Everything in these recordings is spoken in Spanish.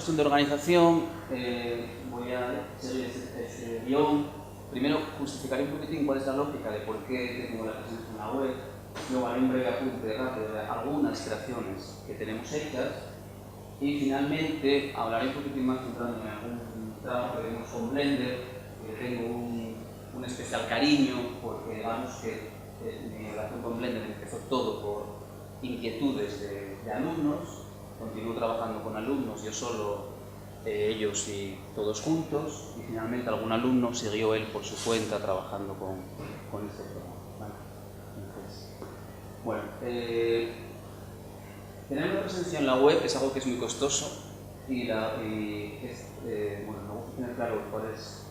cuestión de organización, voy a seguir este guión. Primero justificaré un poquitín cuál es la lógica de por qué tengo la presencia en la web. Luego haré un breve apunte rápido de algunas creaciones que tenemos hechas. Y finalmente hablaré un poquitín más centrándome en algún trabajo que tenemos con Blender, que tengo un especial cariño, porque digamos que mi relación con Blender empezó todo por inquietudes de alumnos. Continúo trabajando con alumnos, yo solo, ellos y todos juntos, y finalmente algún alumno siguió él por su cuenta trabajando con este programa. ¿Vale? Entonces, bueno, tener una presencia en la web es algo que es muy costoso y bueno, me gusta tener claro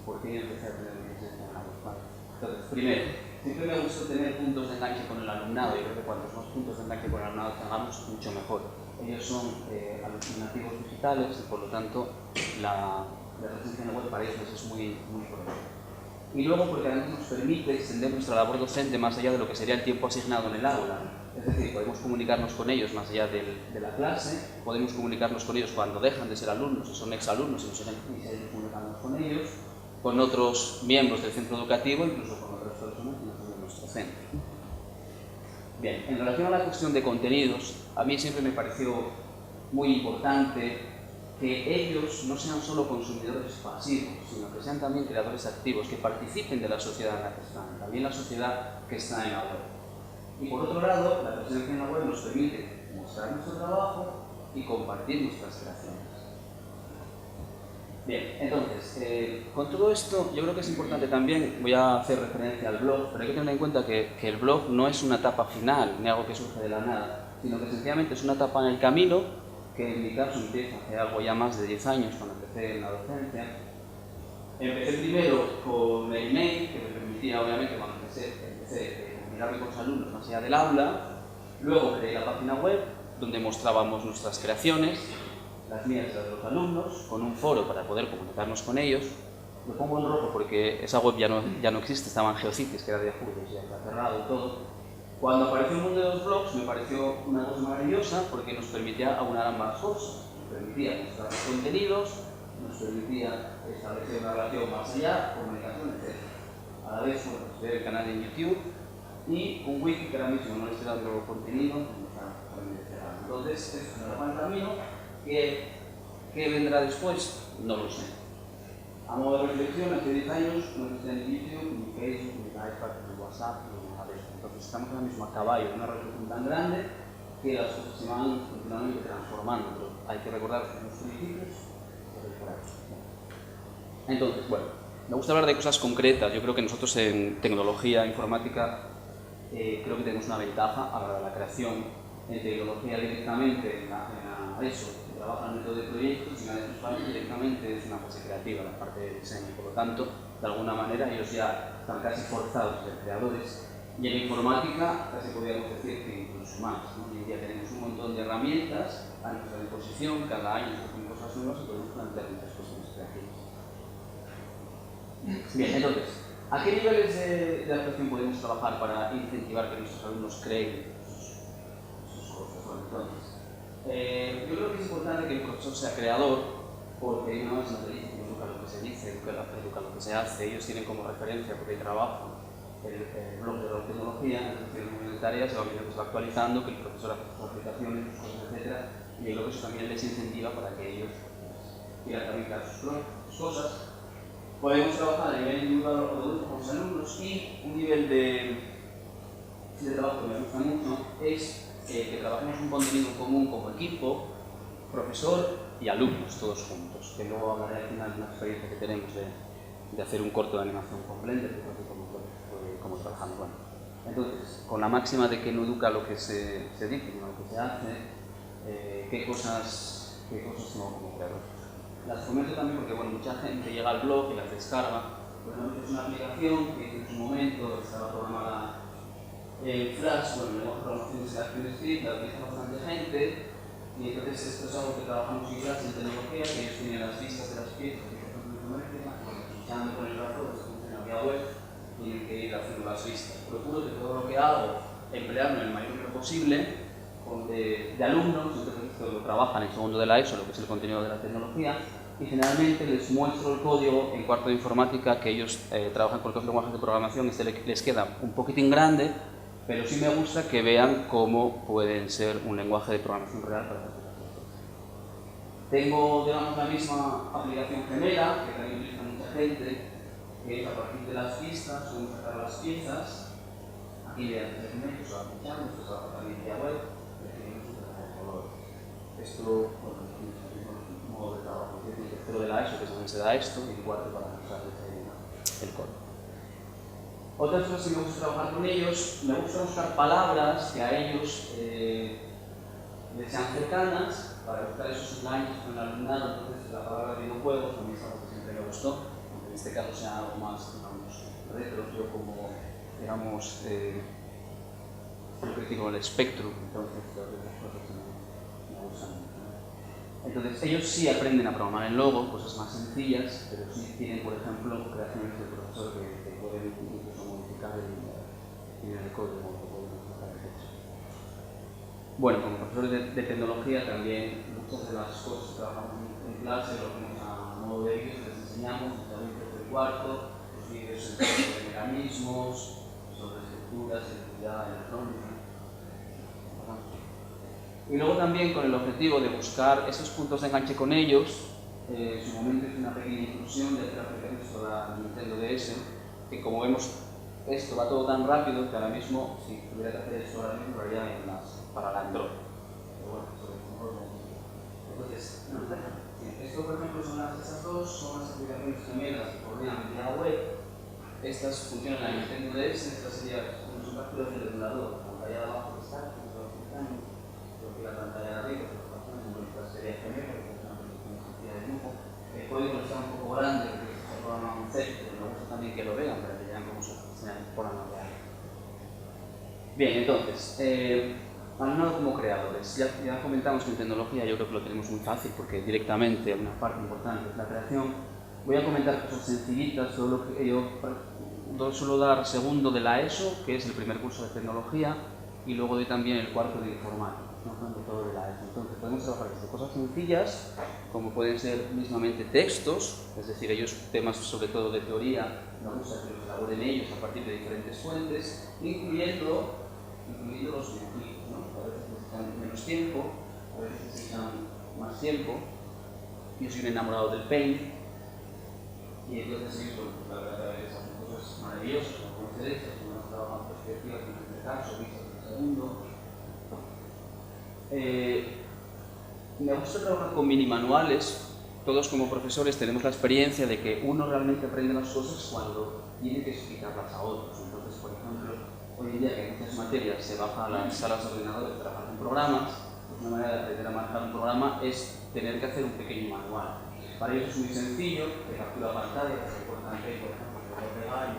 por qué empecé a tener una presencia en la web. ¿Vale? Entonces, primero, siempre me gusta tener puntos de enganche con el alumnado, y creo que cuantos más puntos de enganche con el alumnado tengamos, mucho mejor. Ellos son nativos digitales y por lo tanto la presencia en la web para ellos es muy importante. Y luego porque además nos permite extender nuestra labor docente más allá de lo que sería el tiempo asignado en el aula. Es decir, podemos comunicarnos con ellos más allá de la clase, podemos comunicarnos con ellos cuando dejan de ser alumnos, si son exalumnos, y nos seguimos comunicándonos con ellos, con otros miembros del centro educativo, incluso con otras personas que no son de nuestro centro. Bien, en relación a la cuestión de contenidos, a mí siempre me pareció muy importante que ellos no sean solo consumidores pasivos, sino que sean también creadores activos, que participen de la sociedad en la que están, también la sociedad que está en la web. Y por otro lado, la presencia en la web nos permite mostrar nuestro trabajo y compartir nuestras creaciones. Bien, entonces, con todo esto yo creo que es importante también, voy a hacer referencia al blog, pero hay que tener en cuenta que el blog no es una etapa final, ni algo que surge de la nada, sino que sencillamente es una etapa en el camino, que en mi caso empieza hace algo ya más de 10 años, cuando empecé en la docencia. Empecé primero con el email, que me permitía, obviamente, cuando empecé a comunicarme con los alumnos más allá del aula. Luego creé la página web, donde mostrábamos nuestras creaciones, las mías y las de los alumnos, con un foro para poder comunicarnos con ellos. Lo pongo en rojo porque esa web ya no existe, estaba en GeoCities, que era de Yahoo, ya está cerrado y todo. Cuando apareció el mundo de los blogs me pareció una cosa maravillosa porque nos permitía aunar ambas cosas. Nos permitía mostrar los contenidos, nos permitía establecer una relación más allá, comunicación, etc. A la vez, bueno, ver el canal de YouTube y un wiki que ahora mismo no le estoy dando contenido, entonces es un gran camino. ¿Qué vendrá después? No lo sé. A modo de reflexión, hace 10 años no existía ni YouTube, ni Facebook, ni iPad, ni WhatsApp, ni nada de eso. Entonces estamos ahora mismo a caballo de una revolución tan grande que las cosas se van continuamente transformando, pero hay que recordar que los principios. Entonces, bueno, me gusta hablar de cosas concretas. Yo creo que nosotros en tecnología informática creo que tenemos una ventaja a la hora de la creación. En tecnología directamente, eso, trabaja en el método de proyectos, y en la parte directamente es una fase creativa, la parte de diseño. Por lo tanto, de alguna manera ellos ya están casi forzados a ser creadores. Y en informática casi podríamos decir que incluso más, ¿no? Hoy en día tenemos un montón de herramientas a nuestra disposición, cada año surgen cosas nuevas y podemos plantear muchas cuestiones creativas. Bien, entonces, ¿a qué niveles de adaptación podemos trabajar para incentivar que nuestros alumnos creen sus cosas? Bueno, entonces, yo creo que es importante que el profesor sea creador, porque hay una vez nos dice que educa lo que se dice, educa lo que se hace. Ellos tienen como referencia, porque hay trabajo, el blog de la tecnología, en las secciones de tareas, se va viendo que se va actualizando, que el profesor hace sus aplicaciones, sus cosas, etc. Y yo creo que eso también les incentiva para que ellos quieran también crear sus cosas. Podemos trabajar a nivel individual o de grupo con los alumnos, y un nivel de trabajo que me gusta mucho es que trabajemos un contenido común como equipo, profesor y alumnos, todos juntos. Que luego hablaré al final de una experiencia que tenemos de hacer un corto de animación con Blender, que creo que como trabajamos. Bueno, entonces, con la máxima de que no educa lo que se dice, sino lo que se hace, qué cosas no como creador. Las comento también porque, bueno, mucha gente llega al blog y las descarga. Por ejemplo, es una aplicación que en su momento estaba programada en Flash, bueno, el lenguaje de programación es ActionScript, la utiliza bastante gente, y entonces esto es algo que trabajamos en clase en tecnología, que ellos tienen las vistas de las piezas, y por ejemplo, pinchando con el brazo, desde funciona vía web, tienen que ir haciendo las vistas. Procuro que todo lo que hago, emplearlo en el mayor número posible de alumnos. Entonces esto lo trabajan en segundo de la ESO, lo que es el contenido de la tecnología, y generalmente les muestro el código en cuarto de informática, que ellos trabajan con los lenguajes de programación, y les queda un poquitín grande, pero sí me gusta que vean cómo pueden ser un lenguaje de programación real para hacer las cosas. Tengo, digamos, la misma aplicación gemela, que también utiliza mucha gente, que es a partir de las pistas, podemos sacar las piezas, aquí vean el segmento, se va pinchando, esto se va a también vía web, definimos un trabajo de colores. Esto, bueno, es un modo de trabajo, es decir, tercero de la ESO, que es donde se da esto, y el cuarto para usar el código. Otras cosas que me gusta trabajar con ellos, me gusta buscar palabras que a ellos les sean cercanas, para buscar esos slides con el alumnado. Entonces la palabra videojuegos también es algo que siempre me gustó, aunque en este caso sea algo más, digamos, retro, yo como, digamos, yo critico el Spectrum, entonces creo que las cosas me gustan mucho, ¿no? Entonces ellos sí aprenden a programar en Logo, cosas más sencillas, pero sí tienen, por ejemplo, creaciones del profesor que pueden incluso modificar el código. Bueno, como profesores de tecnología también muchas de las cosas que trabajamos en clase lo hacemos a modo de vídeos, les enseñamos también desde el cuarto, los vídeos sobre mecanismos, sobre estructuras, electricidad, electrónica. Y luego también con el objetivo de buscar esos puntos de enganche con ellos, en su momento es una pequeña inclusión de hacer aplicaciones para Nintendo DS, que como vemos esto va todo tan rápido que ahora mismo, si tuviera que hacer esto ahora mismo, lo haría para la Android. Pero bueno, entonces, esto por ejemplo esas dos son las aplicaciones gemelas que coordinan vía web. Estas funcionan en la Nintendo DS, estas serían son capturas del emulador, la pantalla de abajo que está, creo que la pantalla de arriba, que esta sería gemela, que es una sencilla de dibujo. El código está un poco grande, porque se programa un C, pero me gusta también que lo vean para que vean cómo se programa real. Bien, entonces, alumnado como creadores. Ya comentamos que en tecnología yo creo que lo tenemos muy fácil porque directamente una parte importante es la creación. Voy a comentar cosas sencillitas, todo lo que yo suelo dar segundo de la ESO, que es el primer curso de tecnología, y luego doy también el cuarto de informática, no hablando todo de la ESO. Entonces podemos trabajar desde cosas sencillas, como pueden ser mismamente textos, es decir, ellos temas sobre todo de teoría, nos gusta que los elaboren ellos a partir de diferentes fuentes, incluyendo los beneficios, ¿no? A veces necesitan menos tiempo, a veces necesitan más tiempo. Yo soy un enamorado del Paint, y entonces ellos, la verdad, hacen cosas maravillosas, como conocer estas, como nos trabajan perspectivas en el primer caso, vistas en el segundo. Me gusta trabajar con mini manuales. Todos como profesores tenemos la experiencia de que uno realmente aprende las cosas cuando tiene que explicarlas a otros. Entonces, por ejemplo, hoy en día que en muchas materias se baja a las salas de ordenadores para trabajar con programas, pues una manera de aprender a manejar un programa es tener que hacer un pequeño manual. Para ellos es muy sencillo, de captura pantalla, que se cortan ahí, por ejemplo, que lo pegar y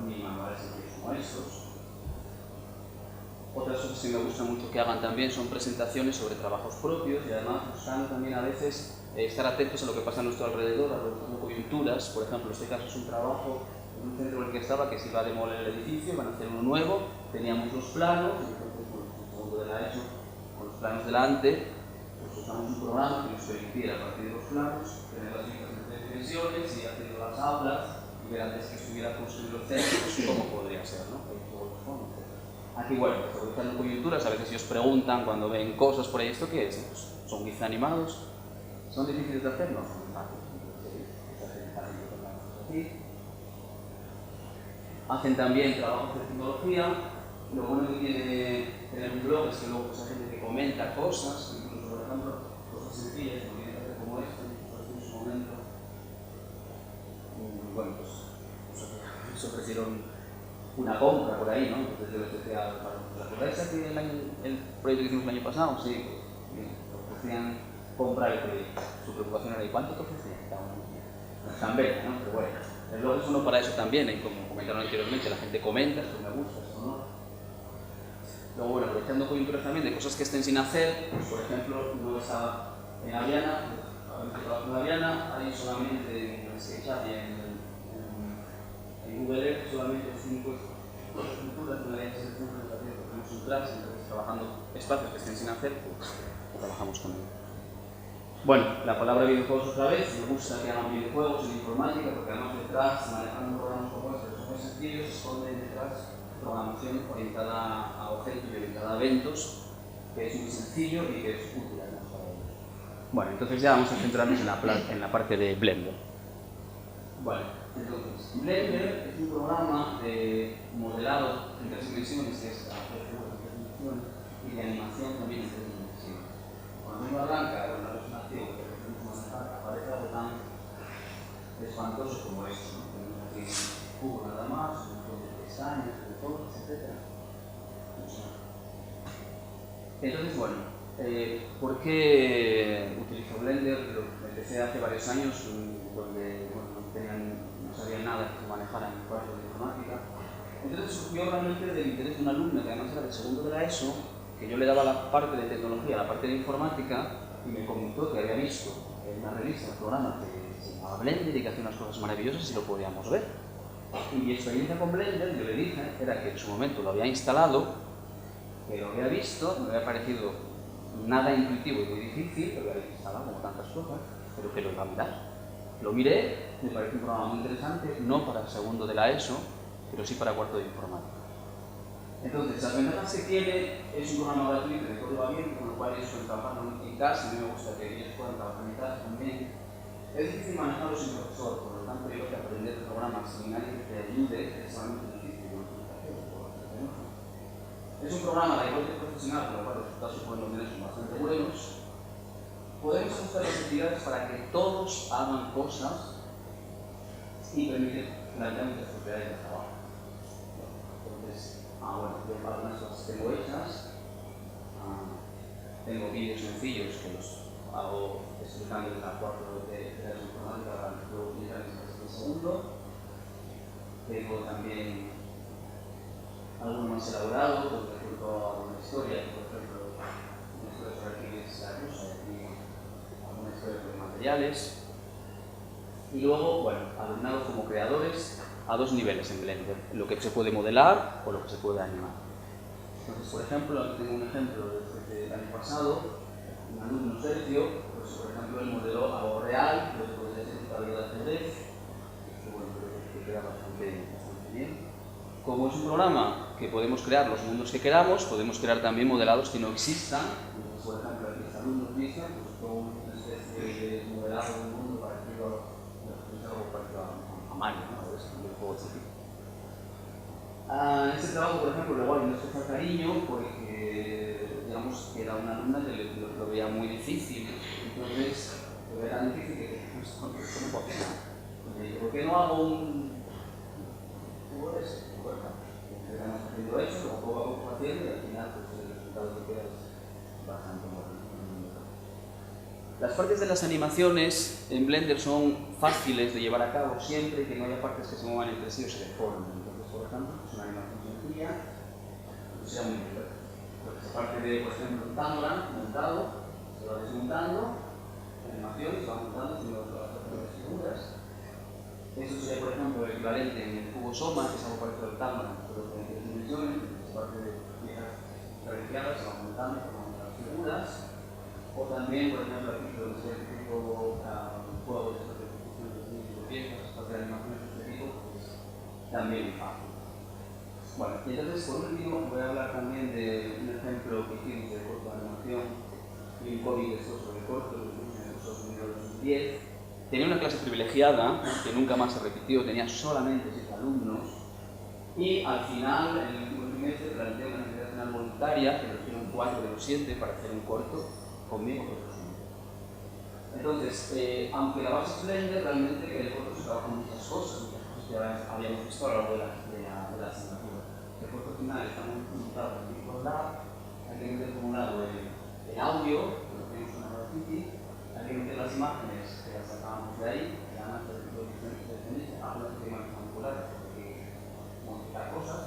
mini manuales sencillos como estos. Otras cosas que me gusta mucho que hagan también son presentaciones sobre trabajos propios y además buscando también a veces estar atentos a lo que pasa a nuestro alrededor, a las coyunturas. Por ejemplo, este caso es un trabajo en un centro en el que estaba que se iba a demoler el edificio, van a hacer uno nuevo, teníamos los planos, entonces bueno, el segundo de la ESO, con los planos delante, pues usamos un programa que nos permitiera a partir de los planos tener las vistas en 3 dimensiones y hacer las aulas y ver antes que estuviera construido el centro, pues cómo podría ser, ¿no? Aquí, bueno, aprovechando coyunturas, a veces si os preguntan cuando ven cosas por ahí, ¿esto qué es? Pues, ¿son GIFs animados? ¿Son difíciles de hacer? No, son fáciles. Hacen también trabajos de tecnología. Lo bueno que tiene tener un blog es que luego pues, hay gente que comenta cosas, incluso, por ejemplo, cosas sencillas, como esto, en su momento. Bueno, pues ofrecieron una compra por ahí, ¿no? Entonces yo les decía, ¿os acordáis que el proyecto que hicimos el año pasado? Sí, pues ofrecían comprar el proyecto. Su preocupación era, ¿y cuánto te ofrecían? No es tan bella, ¿no? Pero bueno, el blog es uno para eso también, y como comentaron anteriormente, la gente comenta, esto me gusta, esto no. Luego, bueno, aprovechando coyunturas también de cosas que estén sin hacer, pues por ejemplo, no está en Aviana, en Aviana hay solamente en SketchUp y en VLF solamente 5 dos estructuras, una de ellas es el centro educativo que tenemos un clase, entonces trabajando espacios que estén sin hacer, pues trabajamos con ello. Bueno, la palabra videojuegos otra vez, me gusta que hagan videojuegos en informática, porque además detrás, manejando programas como estos, que son muy sencillos, se esconde detrás programación orientada a objetos y orientada a eventos, que es muy sencillo y que es útil además para ellos. Bueno, entonces ya vamos a centrarnos en la parte de Blender. Bueno, entonces, Blender es un programa de modelado en 3 dimensiones, que es hacer figuras en 3 dimensiones, y de animación también en 3 dimensiones. Cuando tengo la blanca, una versión activa que podemos manejar, aparece algo tan espantoso como esto, ¿no? Tenemos aquí un cubo nada más, un montón de pestañas, botones, etc. Entonces, bueno, ¿por qué utilizo Blender? Lo empecé hace varios años, donde no sabía nada que se manejara en el cuarto de informática. Entonces surgió realmente del interés de un alumno que además era del segundo de la ESO, que yo le daba la parte de tecnología, la parte de informática, y me comentó que había visto en una revista, un programa que se llamaba Blender y que hacía unas cosas maravillosas y lo podíamos ver. Y mi experiencia con Blender, yo le dije, era que en su momento lo había instalado, que lo había visto, me había parecido nada intuitivo y muy difícil, lo había instalado como tantas cosas, pero que lo iba a mirar. Lo miré, me pareció un programa muy interesante, no para el segundo de la ESO, pero sí para cuarto de informática. Entonces, las ventajas que tiene es un programa gratuito de código abierto, con lo cual ellos pueden trabajar en casa, a mí me gusta que ellos puedan trabajar en casa también. Es difícil manejarlo sin profesor, por lo tanto yo creo que aprender programas sin alguien que te ayude es realmente difícil. Es un programa de corte profesional, con lo cual los resultados que pueden obtener son bastante buenos. Podemos ajustar las actividades para que todos hagan cosas y permiten plantear muchas propiedades de trabajo. Entonces, bueno, yo para algunas cosas tengo hechas, tengo vídeos sencillos que los hago explicándoles al cuarto de la informática para que luego utilizar en el segundo. Tengo también alguno más elaborado, donde recurro a alguna historia, por ejemplo, una historia sobre Aquiles la rusa y alguna historia sobre materiales. Y luego, bueno, alumnados como creadores a 2 niveles en Blender, lo que se puede modelar o lo que se puede animar. Entonces, por ejemplo, aquí tengo un ejemplo del año pasado, un alumno Sergio, pues por ejemplo, él modeló algo real, pero podría ser un tablero de ajedrez, que bueno, creo que queda bastante bien. Como es un programa que podemos crear los mundos que queramos, podemos crear también modelados que no existan. Entonces, por ejemplo, aquí este alumno utiliza pues, una especie de modelado de un mundo parecido a Mario, ¿no? Es un juego específico. Este trabajo, por ejemplo, luego hay un especial cariño porque, digamos, que era una alumna que lo veía muy difícil. Entonces, lo veía tan difícil que no puedo hacer nada. Me dije, ¿por qué no hago un juego de eso? Estamos haciendo eso, lo poco a poco haciendo y al final pues, el resultado que queda es bastante bueno. Las partes de las animaciones en Blender son fáciles de llevar a cabo siempre que no haya partes que se muevan entre sí o se deformen. Entonces, por ejemplo, es una animación sencilla, que sea muy divertida. Porque se parte de, por ejemplo, un Tangram montado, se va desmontando, la animación se va montando haciendo las figuras. Eso sería, por ejemplo, el equivalente en el cubo Soma, que es algo parecido al Tangram, pero en 3 dimensiones, se parte de piezas diferenciadas, se van montando, formando las figuras. O también, por ejemplo, aquí donde se tipo juego de ejecución de piezas, espacio de animaciones de este tipo, pues también es fácil. Bueno, y entonces por último voy a hablar también de un ejemplo que hicimos de corto de animación y un cómic sobre corto en el curso de 2010. Tenía una clase privilegiada que nunca más se repitió, tenía solamente 6 alumnos y al final, en el último trimestre, planteé una actividad final voluntaria que eligieron 4 de los 7 para hacer un corto conmigo y otros 5. Entonces, aunque la base es Blender, realmente el corto se trabaja con muchas cosas que habíamos visto a lo largo de la asignatura. El corto final está montado en Virtual Lab, hay que meter por un lado el audio, que lo tenemos en Audacity, hay que meter las imágenes que las sacábamos de ahí, que además de tipo de diferencias, algunas que imágenes manipuladas, porque hay que modificar cosas.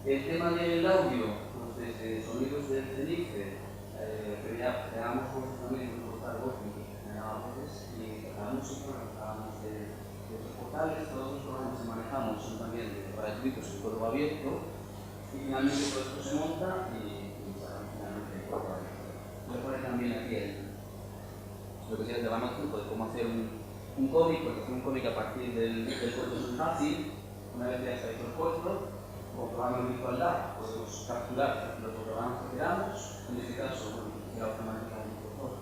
El tema del audio, pues desde sonidos del CENICE, pero ya generamos voces también, importar voces, generábamos voces, y la música, hablábamos de Los portales, todos los programas que manejamos son también gratuitos en código abierto, y finalmente todo esto se monta y sacamos finalmente el código abierto. Voy a poner también aquí lo que sería el diagnóstico de cómo hacer un código, porque hacer un código a partir del código es muy fácil. Una vez ya está hecho el código, como programa virtual lab, podemos capturar los programas que queramos. En este caso, bueno, la automática del profesor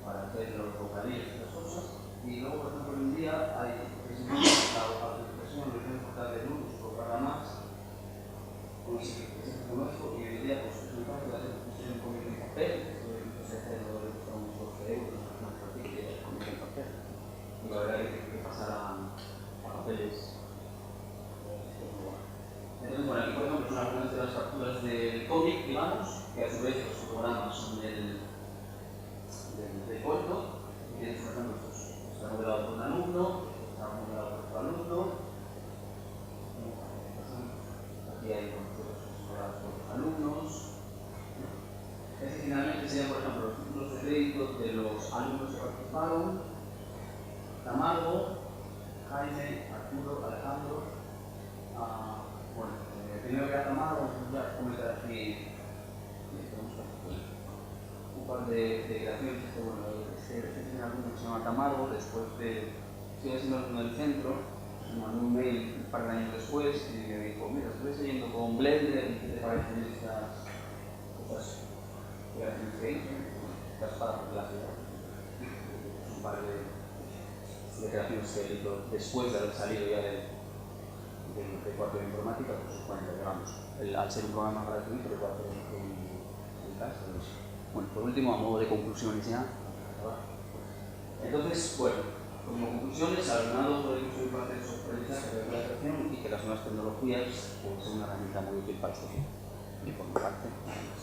para hacer los vocabularios y las cosas. Y luego, por ejemplo, hoy en día hay la autoexpresión, lo que es portal de luz, o programas con ese que se conozco, y hoy en día pues, es muy fácil hacer un código en papel, esto se hace lo de unos 12 euros, más fácil que el código en papel. Y la verdad es que pasar a papeles. Entonces, bueno, aquí por ejemplo son algunas de las facturas del cómic, digamos, que a su vez los fotogramas son del código. Tienes, por ejemplo, está modelado por un alumno, está modelado por otro alumno. Aquí hay los modelados por los alumnos. Este finalmente serían, por ejemplo, los títulos de crédito de los alumnos que participaron: Camargo, Jaime, Arturo, Alejandro. Bueno, primero que nada, vamos a comentar aquí un par de creaciones. Bueno, este primer alumno que se llama Camargo, después sigue siendo alumno del centro, me mandó un mail un par de años después y me dijo: mira, estoy siguiendo con Blender y ¿qué te parecen estas creaciones que hice? Estas para la ciudad. Un par de creaciones que hizo después de haber salido ya de cuarto de informática, pues cuando digamos, al ser un programa gratuito, lo puedo hacer en casa. Bueno, por último, a modo de conclusiones ya. Entonces, bueno, como conclusiones, alumnado por el uso de parte de su aprendizaje de la creación y que las nuevas tecnologías pues, son una herramienta muy útil para este fin. Y por mi parte, nada más.